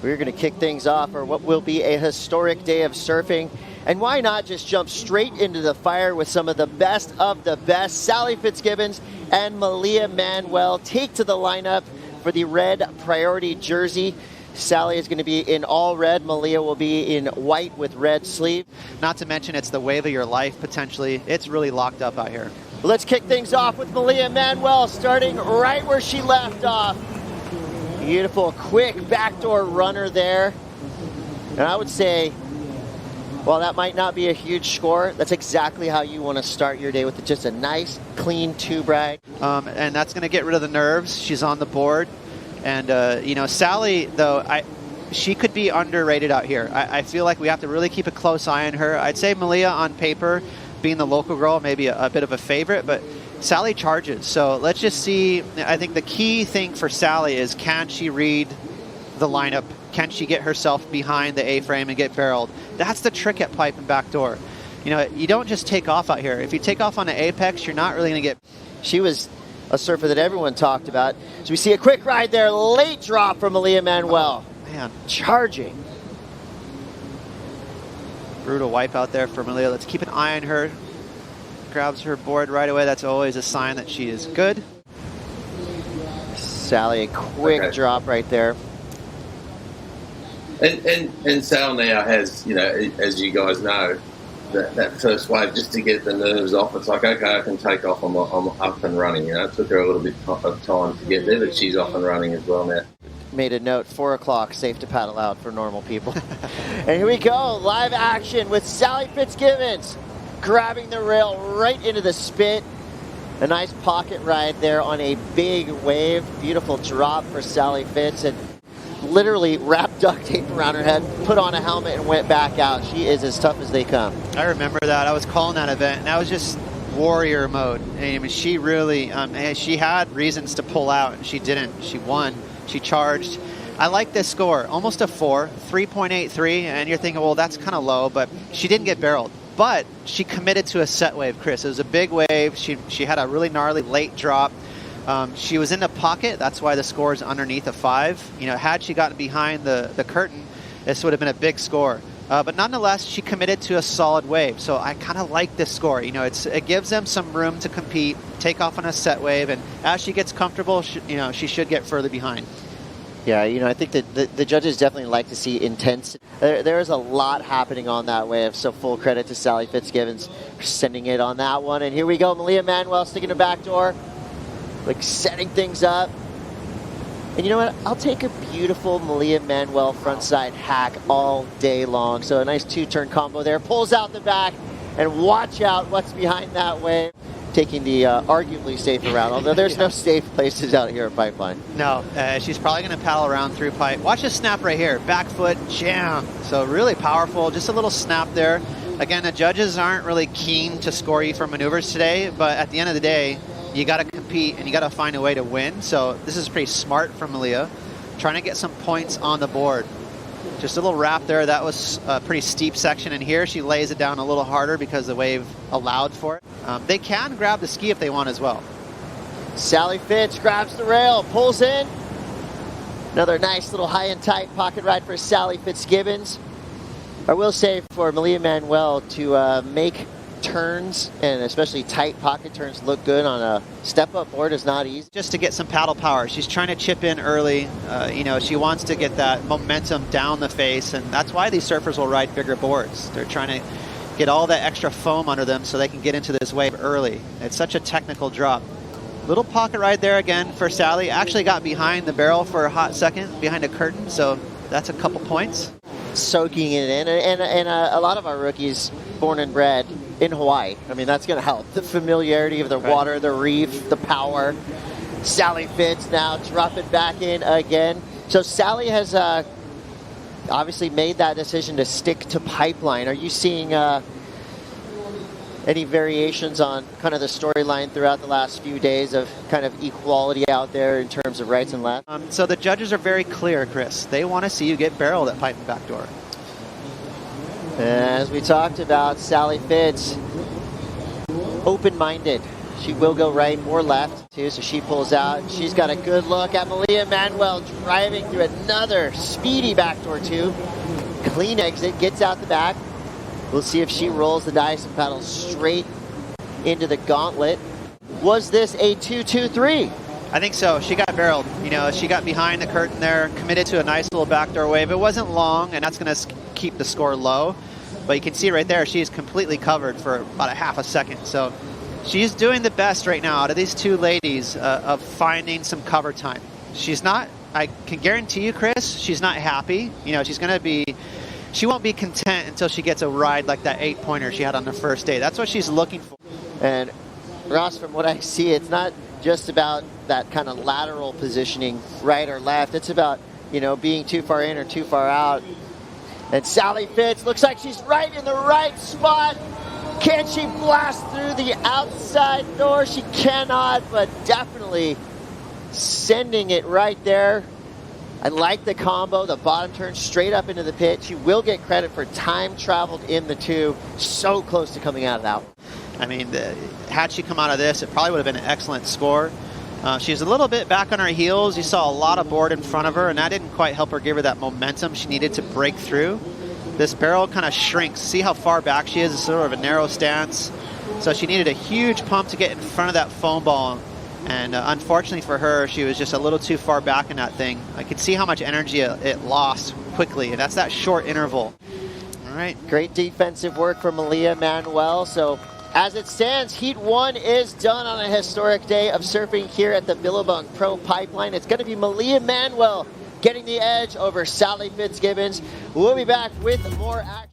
We're going to kick things off for what will be a historic day of surfing. And why not just jump straight into the fire with some of the best of the best. Sally Fitzgibbons and Malia Manuel take to the lineup for the red priority jersey. Sally is going to be in all red. Malia will be in white with red sleeve. Not to mention it's the wave of your life, potentially. It's really locked up out here. Let's kick things off with Malia Manuel, starting right where she left off. Beautiful, quick backdoor runner there. And I would say, while that might not be a huge score, that's exactly how you want to start your day, with just a nice, clean tube ride. And that's going to get rid of the nerves. She's on the board. And, you know, Sally, though, she could be underrated out here. I feel like we have to really keep a close eye on her. I'd say Malia, on paper, being the local girl, maybe a bit of a favorite, but Sally charges. So let's just see. I think the key thing for Sally is, can she read the lineup? Can she get herself behind the A-frame and get barreled? That's the trick at pipe and backdoor. You know, you don't just take off out here. If you take off on the apex, you're not really going to get... She was a surfer that everyone talked about. So we see a quick ride there, late drop from Malia Manuel. Oh, man, charging. Brutal wipe out there for Malia. Let's keep an eye on her. Grabs her board right away. That's always a sign that she is good. Sally, a quick drop right there. And Sal now has, you know, as you guys know, that first wave, just to get the nerves off. It's like, okay, I can take off. I'm up and running. You know, it took her a little bit of time to get there, but she's off and running as well now. Made a note, 4 o'clock, safe to paddle out for normal people. And here we go, live action with Sally Fitzgibbons grabbing the rail right into the spit. A nice pocket ride there on a big wave. Beautiful drop for Sally Fitz, and literally wrapped duct tape around her head, put on a helmet, and went back out. She is as tough as they come. I remember that. I was calling that event, and that was just warrior mode. I mean, she really, she had reasons to pull out, and she didn't. She won. She charged. I like this score, almost a 4, 3.83, and you're thinking, well, that's kind of low, but she didn't get barreled. But she committed to a set wave, Chris. It was a big wave. She had a really gnarly late drop. She was in the pocket. That's why the score is underneath a 5. You know, had she gotten behind the curtain, this would have been a big score. But nonetheless, she committed to a solid wave. So I kind of like this score. You know, it gives them some room to compete, take off on a set wave, and as she gets comfortable, she should get further behind. Yeah, you know, I think that the judges definitely like to see intense. There is a lot happening on that wave, so full credit to Sally Fitzgibbons for sending it on that one. And here we go, Malia Manuel sticking the back door, like setting things up. And you know what? I'll take a beautiful Malia Manuel frontside hack all day long. So a nice 2-turn combo there. Pulls out the back, and watch out what's behind that wave. Taking the arguably safer route, although there's no safe places out here at Pipeline. No, she's probably going to paddle around through pipe. Watch this snap right here. Back foot, jam. So really powerful. Just a little snap there. Again, the judges aren't really keen to score you for maneuvers today, but at the end of the day, you got to compete and you got to find a way to win. So this is pretty smart from Malia, trying to get some points on the board. Just a little wrap there. That was a pretty steep section, and here she lays it down a little harder because the wave allowed for it. They can grab the ski if they want as well. Sally Fitz grabs the rail, pulls in. Another nice little high and tight pocket ride for Sally Fitzgibbons. I will say for Malia Manuel to make turns, and especially tight pocket turns, look good on a step-up board is not easy. Just to get some paddle power. She's trying to chip in early. You know, she wants to get that momentum down the face, and that's why these surfers will ride bigger boards. They're trying to get all that extra foam under them so they can get into this wave early. It's such a technical drop. Little pocket ride there again for Sally. Actually got behind the barrel for a hot second, behind a curtain, so that's a couple points. Soaking it in, and a lot of our rookies born and bred in Hawaii. I mean, that's going to help. The familiarity of the water, the reef, the power. Sally Fitz now dropping back in again. So Sally has obviously made that decision to stick to Pipeline. Are you seeing any variations on kind of the storyline throughout the last few days of kind of equality out there in terms of rights and left? So the judges are very clear, Chris. They want to see you get barreled at pipe and backdoor. As we talked about, Sally Fitz, open-minded. She will go right or left too, so she pulls out. She's got a good look at Malia Manuel driving through another speedy backdoor two. Clean exit, gets out the back. We'll see if she rolls the dice and paddles straight into the gauntlet. Was this a 2-2-3? I think so. She got barreled. You know, she got behind the curtain there, committed to a nice little backdoor wave. It wasn't long, and that's going to keep the score low. But you can see right there, she's completely covered for about a half a second. So she's doing the best right now out of these two ladies of finding some cover time. She's not, I can guarantee you, Chris, she's not happy. You know, she won't be content until she gets a ride like that 8-pointer she had on the first day. That's what she's looking for. And Ross, from what I see, it's not just about that kind of lateral positioning, right or left. It's about, you know, being too far in or too far out. And Sally Fitz looks like she's right in the right spot. Can she blast through the outside door? She cannot, but definitely sending it right there. I like the combo, the bottom turn straight up into the pit. She will get credit for time traveled in the two. So close to coming out of that one. I mean, had she come out of this, it probably would have been an excellent score. She's a little bit back on her heels. You saw a lot of board in front of her, and that didn't quite help her give her that momentum she needed to break through. This barrel kind of shrinks. See how far back she is? It's sort of a narrow stance. So she needed a huge pump to get in front of that foam ball. And unfortunately for her, she was just a little too far back in that thing. I could see how much energy it lost quickly, and that's that short interval. All right. Great defensive work from Malia Manuel. So as it stands, Heat 1 is done on a historic day of surfing here at the Billabong Pro Pipeline. It's going to be Malia Manuel getting the edge over Sally Fitzgibbons. We'll be back with more action.